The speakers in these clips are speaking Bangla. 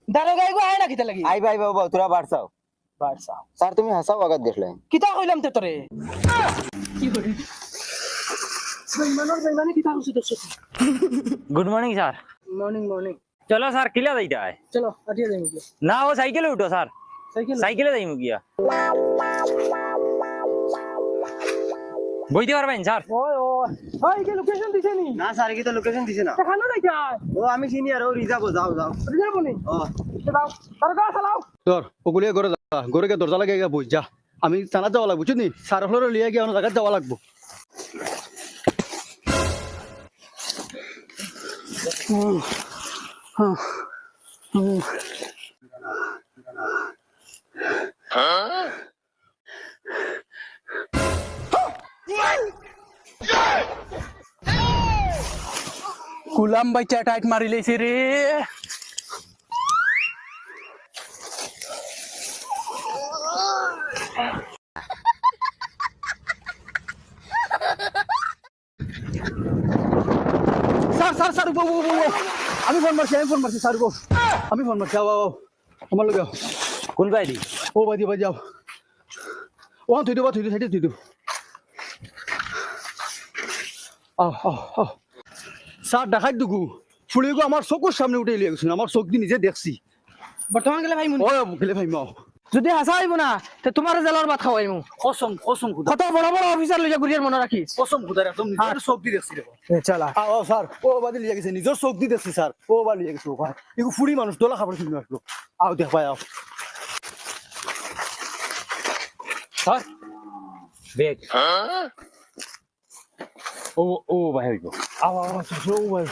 দারোগা আইগো আয় না কিতা লাগি আইবা আইবা বাবা তোরা বাড়ছাও বাড়সা স্যার তুমি হাসাও আগাত দেখলেন কিতা কইলাম তে তোরে কি করে বেইমানি কিতা করছিস দেখছ good morning sir morning morning চলো স্যার কিলা যাইতা হয় চলো আটিয়া যাই মুকে না ও সাইকেলে উঠো স্যার সাইকেল সাইকেলে যাইমু গিয়া বইতে পারবেন স্যার ওই ওই ওই কি লোকেশন দিছে নি না স্যার কি তো লোকেশন দিছে না দেখানো নাই যায় ও আমি সিনিয়র ও রিজার্ভ যাও যাও রিজার্ভ নি ও দাও দারোগা চালাও তোর ওগুলিয়ে ঘরে যা ঘরে গিয়ে দরজা লাগিয়ে গিয়ে বই যা আমি থানাত যাওয়া লাগবো বুঝলি সার হলের লিয়ে গিয়ে অন্য জায়গায় যাওয়া লাগবো কুলাম বাইচা টাইট মারি লেছে রে স্যার স্যার স্যার আমি ফোন মারছি স্যার গো আমি ফোন মারছি আও আমার লগে কোন বাইদি ও বাদি বাদি যাও ও তুই দেবা তুই সাইডে তুই স্যার দেখাই দুগু ফুলি গো আমার চকুর সামনে উঠে লিয়ে গেছিল আমার চোখ দিয়ে নিজে দেখছি বর্তমান গেলে ভাই মুন ও খেলে ভাই মাও যদি হাসা আইব না তে তোমার জেলার ভাত খাওয়াইমু কসম কসম খুদা কত বড় বড় অফিসার লইয়া গুরিয়ার মনে রাখিস কসম খুদা একদম নিজের চোখ দিয়ে দেখছি দেখো চালা আও স্যার ও বাদি লিয়ে গেছে নিজের চোখ দিয়ে দেখছি স্যার ও বা লিয়ে গেছে ভাই এগু ফুড়ি মানুষ দোলা খাবার শুনে আসলো আও দেখ ভাই আও স্যার বেগ ও ও ভাই হইব আও ও ভাই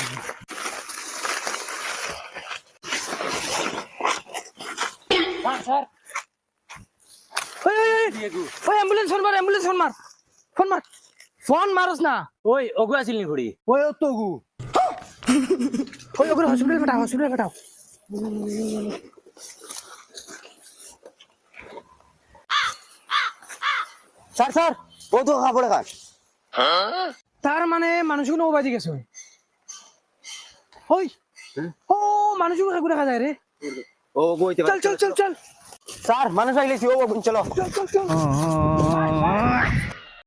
স্যার ওই অ্যাম্বুলেন্স ফোন মার ফোন মারস না ওই ওগু আছিল নি ঘড়ি ওই তো গু ওই ওগুলো হসপিটাল পাঠাও স্যার স্যার ও তো কাপড়ে কাজ তার মানে মানুষগুলো ও বাজি গেছে ওই ও মানুষগুলো ঘুরে দেখা যায় রে ও বইতে চল স্যার মানুষ আইলেছি ও চলো চল